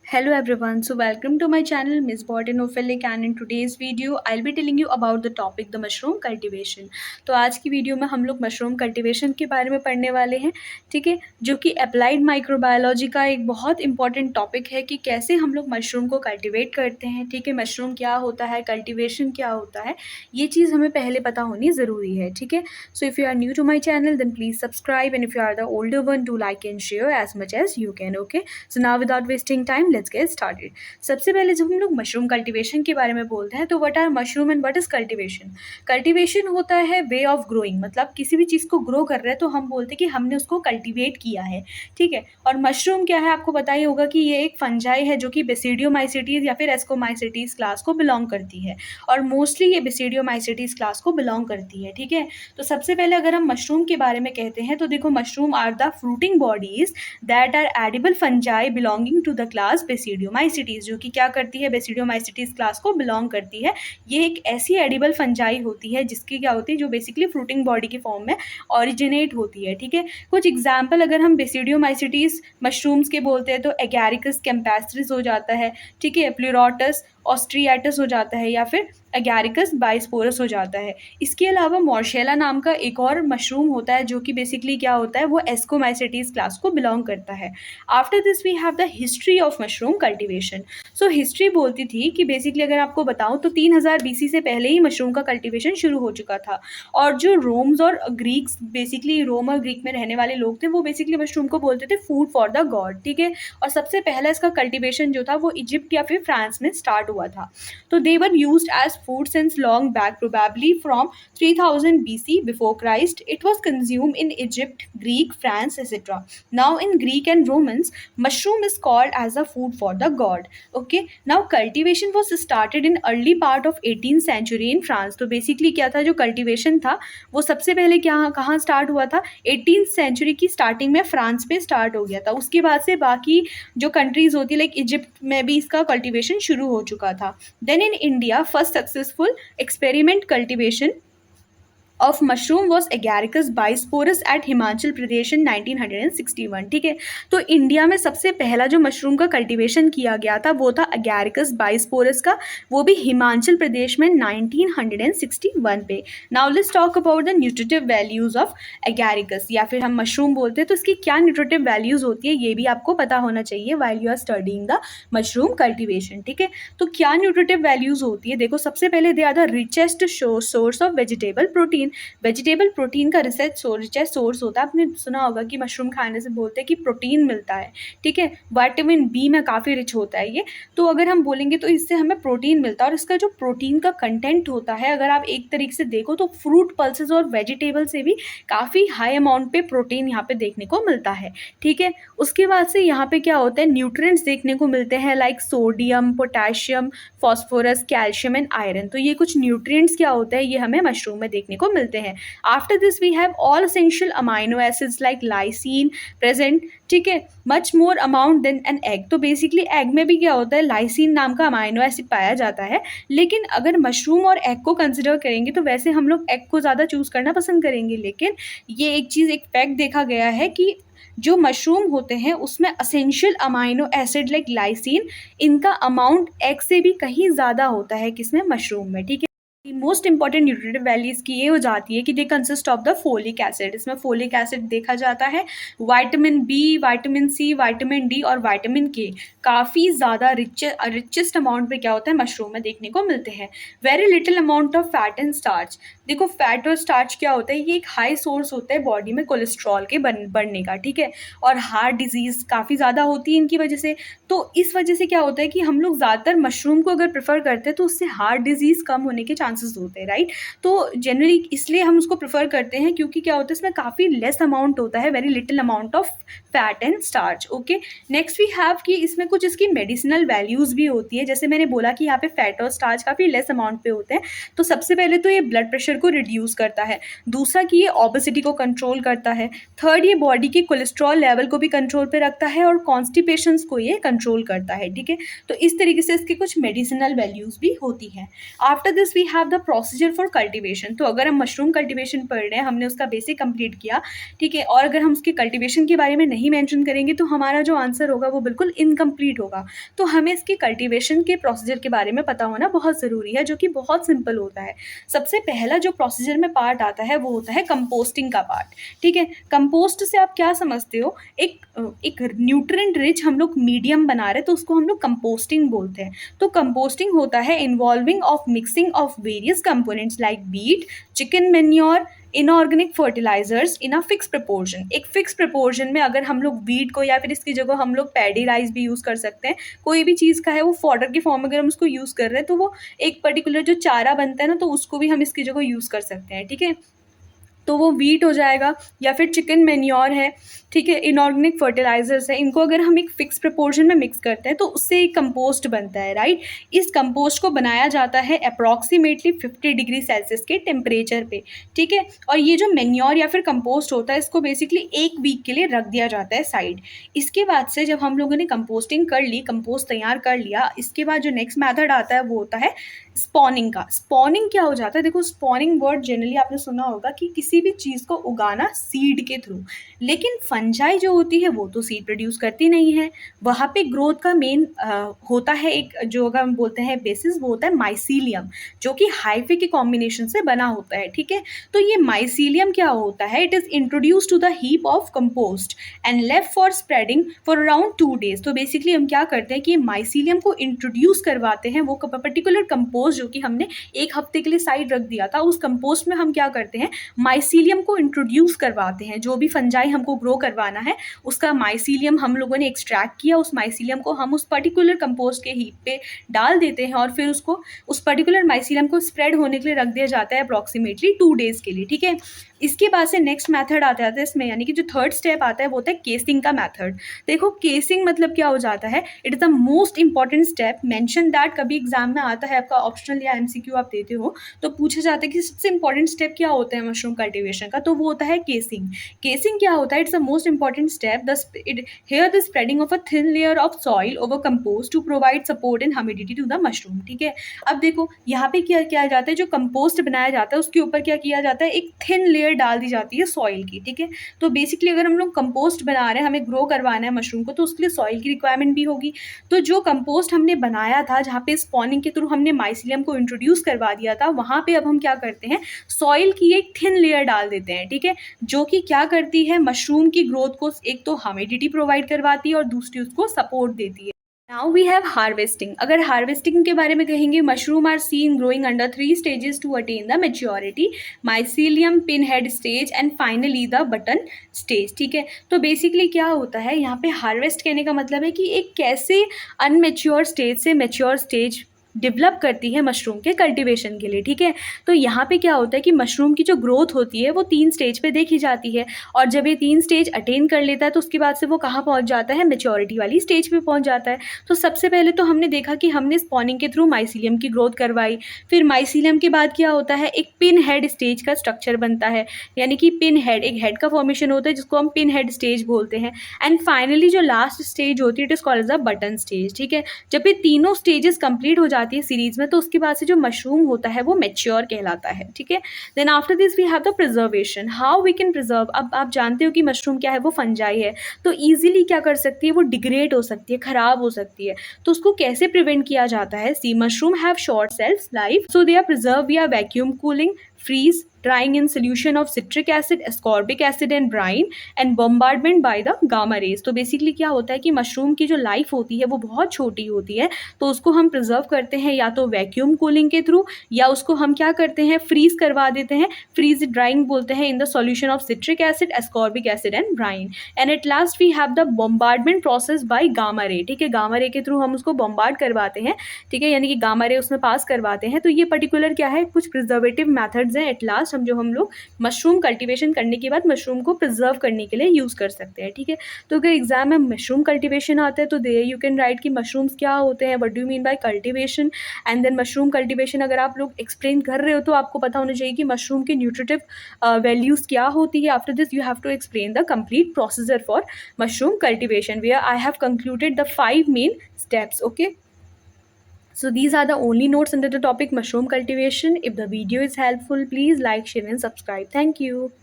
Hello everyone, so welcome to my channel Miss Botanophilic and in today's video I'll be telling you about the topic the mushroom cultivation। तो आज की video में हम लोग mushroom cultivation के बारे में पढ़ने वाले हैं, ठीक है, जो कि अप्लाइड माइक्रोबायोलॉजी का एक बहुत इंपॉर्टेंट टॉपिक है कि कैसे हम लोग मशरूम को कल्टीवेट करते हैं, ठीक है, मशरूम क्या होता है, कल्टीवेशन क्या होता है, ये चीज़ हमें पहले पता होनी ज़रूरी है, ठीक है। So if you are new to my channel then please subscribe and if you are the older one do like and share as much as you can. Okay, so now without wasting time let's get started. सबसे पहले जब हम लोग mushroom cultivation के बारे में बोलते हैं तो what are mushroom and what is cultivation. Cultivation होता है वे ऑफ ग्रोइंग, मतलब किसी भी चीज़ को ग्रो कर रहे हैं तो हम बोलते हैं कि हमने उसको कल्टीवेट किया है, ठीक है। और मशरूम क्या है, आपको पता ही होगा कि ये एक फंजाई है जो कि बेसिडियोमाइसिटीज या फिर एस्कोमाइसिटीज क्लास को बिलोंग करती है और मोस्टली ये बेसिडियोमाइसिटीज क्लास को बिलोंग करती है, ठीक है। तो सबसे पहले अगर हम मशरूम के बारे में कहते हैं तो देखो, mushroom are the fruiting bodies that are edible fungi belonging to the class basidiomycetes, जो कि क्या करती है, बेसिडियोमाइसिटीज क्लास को बिलोंग करती है। ये एक ऐसी एडिबल फंजाई होती है जिसकी क्या होती है, जो बेसिकली फ्रूटिंग बॉडी के फॉर्म में ऑरिजिनेट होती है, ठीक है। कुछ एग्जाम्पल अगर हम बेसिडियोमाइसिटीज मशरूम्स के बोलते हैं तो एगैरिकस कैम्पेस्ट्रिस हो जाता है, ठीक है, प्लूरोटस ऑस्ट्रियाटस हो जाता है या फिर एगैरिकस बाइस्पोरस हो जाता है। इसके अलावा मॉर्शेला नाम का एक और मशरूम होता है जो कि बेसिकली क्या होता है, वो एस्कोमाइसिटीज क्लास को बिलोंग करता है। After this we have the history of mushroom cultivation. So history बोलती थी कि बेसिकली अगर आपको बताऊं तो 3000 BC से पहले ही मशरूम का कल्टीवेशन शुरू हो चुका था। और जो रोम्स और ग्रीक्स, बेसिकली रोम और ग्रीक में रहने वाले लोग थे, वो बेसिकली मशरूम को बोलते थे फूड फॉर द गॉड, ठीक है। और सबसे पहला इसका कल्टीवेशन जो था वो इजिप्ट या फिर फ्रांस में स्टार्ट हुआ था। तो they were used as food since long back, probably from 3000 BC before Christ. It was consumed in Egypt, Greek, France, etc. Now in Greek and Romans, mushroom is called as a food for the god. Okay, now cultivation was started in early part of 18th century in France. तो basically क्या था, जो cultivation था वो सबसे पहले क्या कहाँ स्टार्ट हुआ था, 18th सेंचुरी की स्टार्टिंग में फ्रांस पे स्टार्ट हो गया था। उसके बाद से बाकी जो कंट्रीज होती है लाइक इजिप्ट में भी इसका कल्टीवेशन शुरू हो चुका था। Then in India first successful experiment cultivation of mushroom was agaricus bisporus at Himachal Pradesh in 1961, ठीक है। तो इंडिया में सबसे पहला जो मशरूम का कल्टीवेशन किया गया था वो था एगैरिकस बाइस्पोरस का, वो भी हिमाचल प्रदेश में 1961 पे। Now let's talk about the nutritive values of एगैरिकस, या फिर हम मशरूम बोलते हैं तो इसकी क्या न्यूट्रिटिव वैल्यूज होती है ये भी आपको पता होना चाहिए while you are studying the mushroom cultivation, ठीक है। तो क्या न्यूट्रिटिव वैल्यूज होती है, देखो सबसे पहले they are the richest source of vegetable protein. Vegetable protein का रिचेस्ट सोर्स होता है, आपने सुना होगा कि मशरूम खाने से बोलते हैं कि प्रोटीन मिलता है, ठीक है। विटामिन बी में काफ़ी रिच होता है ये, तो अगर हम बोलेंगे तो इससे हमें प्रोटीन मिलता है। और इसका जो प्रोटीन का कंटेंट होता है, अगर आप एक तरीके से देखो तो फ्रूट पल्सेस और वेजिटेबल से भी काफ़ी हाई अमाउंट पे प्रोटीन यहाँ पे देखने को मिलता है, ठीक है। उसके बाद से यहाँ पे क्या होता है, न्यूट्रिएंट्स देखने को मिलते हैं like sodium, potassium, phosphorus, calcium and iron. तो ये कुछ न्यूट्रिएंट्स क्या होते हैं, ये हमें मशरूम में देखने को मिलते हैं। After this we have all essential amino acids like lysine present, ठीक है, much more amount than an egg. तो बेसिकली एग में भी क्या होता है, लाइसिन नाम का अमाइनो एसिड पाया जाता है। लेकिन अगर मशरूम और एग को कंसिडर करेंगे तो वैसे हम लोग एग को ज़्यादा चूज़ करना पसंद करेंगे, लेकिन ये एक चीज़, एक फैक्ट देखा गया है कि जो मशरूम होते हैं उसमें essential amino acid like lysine, इनका अमाउंट एग से भी कहीं ज़्यादा होता है किसमें, मशरूम में, ठीक है। मोस्ट इंपॉर्टेंट न्यूट्रिटिव वैल्यूज की ये हो जाती है कि they consist of the folic acid. इसमें फोलिक एसिड देखा जाता है, vitamin B, vitamin C, vitamin D और विटामिन के काफ़ी ज़्यादा रिचेस्ट अमाउंट पे क्या होता है, मशरूम में देखने को मिलते हैं। Very little amount of fat and starch. देखो फैट और स्टार्च क्या होता है, ये एक हाई सोर्स होता है बॉडी में कोलेस्ट्रॉल के बढ़ने का, ठीक है। और हार्ट डिजीज़ काफ़ी ज़्यादा होती है इनकी वजह से। तो इस वजह से क्या होता है कि हम लोग ज़्यादातर मशरूम को अगर प्रेफर करते हैं तो उससे हार्ट डिजीज़ कम होने के चांसेस होते हैं, राइट। तो जनरली इसलिए हम उसको प्रेफर करते हैं क्योंकि क्या होता है, इसमें काफ़ी लेस अमाउंट होता है, very little amount of fat and starch. Okay, next we have कि इसमें कुछ इसकी मेडिसिनल वैल्यूज़ भी होती है। जैसे मैंने बोला कि यहाँ पे फैट और स्टार्च काफ़ी लेस अमाउंट पे होते हैं, तो सबसे पहले तो ये ब्लड प्रेशर को रिड्यूस करता है, दूसरा कि ये ओबेसिटी को कंट्रोल करता है, थर्ड ये बॉडी के कोलेस्ट्रॉल लेवल को भी कंट्रोल पे रखता है और कॉन्स्टिपेशंस को ये कंट्रोल करता है, ठीक है। तो इस तरीके से इसके कुछ मेडिसिनल वैल्यूज़ भी होती हैं। After this we have the procedure for cultivation. तो अगर हम मशरूम कल्टिवेशन पढ़ रहे हैं, हमने उसका बेसिक कंप्लीट किया, ठीक है, और अगर हम उसके कल्टिवेशन के बारे में नहीं मेंशन करेंगे तो हमारा जो आंसर होगा वो बिल्कुल इनकम्प्लीट होगा। तो हमें इसके कल्टिवेशन के प्रोसीजर के बारे में पता होना बहुत ज़रूरी है, जो कि बहुत सिंपल होता है। सबसे पहला जो प्रोसीजर में पार्ट आता है वो होता है कंपोस्टिंग का पार्ट, ठीक है। कंपोस्ट से आप क्या समझते हो? एक न्यूट्रिएंट रिच हम लोग मीडियम बना रहे हैं तो उसको हम लोग कंपोस्टिंग बोलते हैं। तो कंपोस्टिंग होता है involving of mixing of various components like wheat, chicken manure, inorganic fertilizers in a fix proportion. एक फिक्स प्रपोर्शन में अगर हम लोग वीट को या फिर इसकी जगह हम लोग पैडी राइस भी यूज़ कर सकते हैं, कोई भी चीज़ का है वो फॉडर के फॉर्म में अगर हम उसको यूज़ कर रहे हैं तो वो एक पर्टिकुलर जो चारा बनता है ना, तो उसको भी हम इसकी जगह यूज़ कर सकते हैं, ठीक है। तो वो वीट हो जाएगा या फिर चिकन मैन्योर है, ठीक है, इनऑर्गेनिक फर्टिलाइजर्स है, इनको अगर हम एक फिक्स प्रपोर्शन में मिक्स करते हैं तो उससे एक कंपोस्ट बनता है, राइट। इस कंपोस्ट को बनाया जाता है अप्रॉक्सीमेटली 50 डिग्री सेल्सियस के टेम्परेचर पे, ठीक है। और ये जो मैन्योर या फिर कंपोस्ट होता है इसको बेसिकली 1 वीक के लिए रख दिया जाता है साइड। इसके बाद से जब हम लोगों ने कंपोस्टिंग कर ली, कंपोस्ट तैयार कर लिया, इसके बाद जो नेक्स्ट मेथड आता है वो होता है स्पॉनिंग का। स्पॉनिंग क्या हो जाता है? देखो, स्पॉनिंग वर्ड जनरली आपने सुना होगा कि किसी भी चीज़ को उगाना सीड के थ्रू, लेकिन फंजाई जो होती है वो तो सीड प्रोड्यूस करती नहीं है। वहाँ पे ग्रोथ का मेन होता है एक, जो अगर हम बोलते हैं बेसिस, वो होता है माइसीलियम, जो कि हाइफे के कॉम्बिनेशन से बना होता है, ठीक है। तो ये माइसीलियम क्या होता है? It is introduce to the heap of compost and left for spreading for around 2 days. तो बेसिकली हम क्या करते हैं कि माइसीलियम को इंट्रोड्यूस करवाते हैं, वो पर्टिकुलर कंपोस्ट जो कि हमने 1 हफ्ते के लिए साइड रख दिया था, उस कंपोस्ट में हम क्या करते हैं, माइसीलियम को इंट्रोड्यूस करवाते हैं। जो भी फंजाई हमको ग्रो करवाना है उसका माइसीलियम हम लोगों ने एक्सट्रैक्ट किया, उस माइसीलियम को हम उस पर्टिकुलर कंपोस्ट के हीप पे डाल देते हैं और फिर उसको, उस पर्टिकुलर माइसीलियम को स्प्रेड होने के लिए रख दिया जाता है अप्रॉक्सीमेटली 2 डेज के लिए, ठीक है। इसके बाद से नेक्स्ट मेथड आता है इसमें, यानी कि जो थर्ड स्टेप आता है वो होता है केसिंग का मेथड। देखो, केसिंग मतलब क्या हो जाता है? It is the most important step mention that, कभी एग्जाम में आता है आपका ऑप्शनल या एमसीक्यू आप देते हो तो पूछा जाता है कि सबसे इंपॉर्टेंट स्टेप क्या होता है मशरूम कल्टीवेशन का, तो वो होता है केसिंग। केसिंग क्या होता है? It's the most important step here the spreading of a thin layer of soil over compost to provide support and humidity to the mushroom, ठीक है। अब देखो यहाँ पे क्या किया जाता है, जो कंपोस्ट बनाया जाता है उसके ऊपर क्या किया जाता है, एक थिन लेयर डाल दी जाती है सॉइल की, ठीक है। तो बेसिकली अगर हम लोग कंपोस्ट बना रहे हैं, हमें ग्रो करवाना है मशरूम को, तो उसके लिए सॉइल की रिक्वायरमेंट भी होगी। तो जो कंपोस्ट हमने बनाया था, जहाँ पे स्पॉनिंग के थ्रू हमने माइसीलियम को इंट्रोड्यूस करवा दिया था, वहाँ पे अब हम क्या करते हैं, सॉइल की एक थिन लेयर डाल देते हैं, ठीक है, जो कि क्या करती है, मशरूम की ग्रोथ को एक तो ह्यूमिडिटी प्रोवाइड करवाती है और दूसरी उसको सपोर्ट देती है। Now we have harvesting. अगर हार्वेस्टिंग के बारे में कहेंगे, mushroom are seen growing under 3 stages to attain the maturity, mycelium, pin head stage and finally the button stage, ठीक है। तो बेसिकली क्या होता है यहाँ पे, हार्वेस्ट कहने का मतलब है कि एक कैसे अनमेच्योर स्टेज से मेच्योर स्टेज डेवलप करती है मशरूम के कल्टीवेशन के लिए, ठीक है। तो यहाँ पे क्या होता है कि मशरूम की जो ग्रोथ होती है वो 3 स्टेज पे देखी जाती है, और जब ये 3 स्टेज अटेन कर लेता है तो उसके बाद से वो कहाँ पहुँच जाता है, मेच्योरिटी वाली स्टेज पे पहुँच जाता है। तो सबसे पहले तो हमने देखा कि हमने स्पॉनिंग के थ्रू माइसीलियम की ग्रोथ करवाई, फिर माइसीलियम के बाद क्या होता है, एक पिन हेड स्टेज का स्ट्रक्चर बनता है, यानी कि पिन हेड, एक हेड का फॉर्मेशन होता है जिसको हम पिन हेड स्टेज बोलते हैं। एंड फाइनली जो लास्ट स्टेज होती है, it is called as the button stage, ठीक है। जब ये तीनों स्टेजेस कंप्लीट हो जाती है सीरीज में, तो उसके बाद से जो मशरूम होता है वो मैच्योर कहलाता है, ठीक है। Then after this we have the preservation, how we can preserve. अब आप जानते हो कि मशरूम क्या है, वो फंजाई है, तो ईजिली क्या कर सकती है, वो डिग्रेड हो सकती है, खराब हो सकती है। तो उसको कैसे प्रिवेंट किया जाता है? See, mushroom have short shelf life, so they are preserve via vacuum cooling, freeze, drying in solution of citric acid, ascorbic acid and brine and bombardment by the gamma rays। तो basically क्या होता है कि mushroom की जो life होती है वो बहुत छोटी होती है, तो उसको हम प्रिजर्व करते हैं या तो वैक्यूम कूलिंग के थ्रू, या उसको हम क्या करते हैं, फ्रीज करवा देते हैं, फ्रीज ड्राइंग बोलते हैं, in the solution of citric acid, ascorbic acid and brine. And at last we have the bombardment process by gamma ray, ठीक है। गामा रे के थ्रू हम उसको बॉम्बार्ड करवाते हैं, ठीक है, यानी कि गामा रे उसमें पास करवाते हैं। तो ये पर्टिकुलर क्या है, कुछ प्रिजर्वेटिव मैथड्स हैं एट लास्ट हम लोग मशरूम कल्टीवेशन करने के बाद मशरूम को प्रिजर्व करने के लिए यूज़ कर सकते हैं, ठीक है। तो अगर एग्जाम में मशरूम कल्टीवेशन आता है तो दे यू कैन राइट कि मशरूम्स क्या होते हैं, what do you mean by cultivation, and then mushroom cultivation अगर आप लोग एक्सप्लेन कर रहे हो तो आपको पता होना चाहिए कि मशरूम की न्यूट्रिटिव वैल्यूज़ क्या होती है। After this you have to explain the complete procedure for mushroom cultivation where I have concluded the 5 main steps, okay. So these are the only notes under the topic mushroom cultivation. If the video is helpful, please like, share and subscribe. Thank you.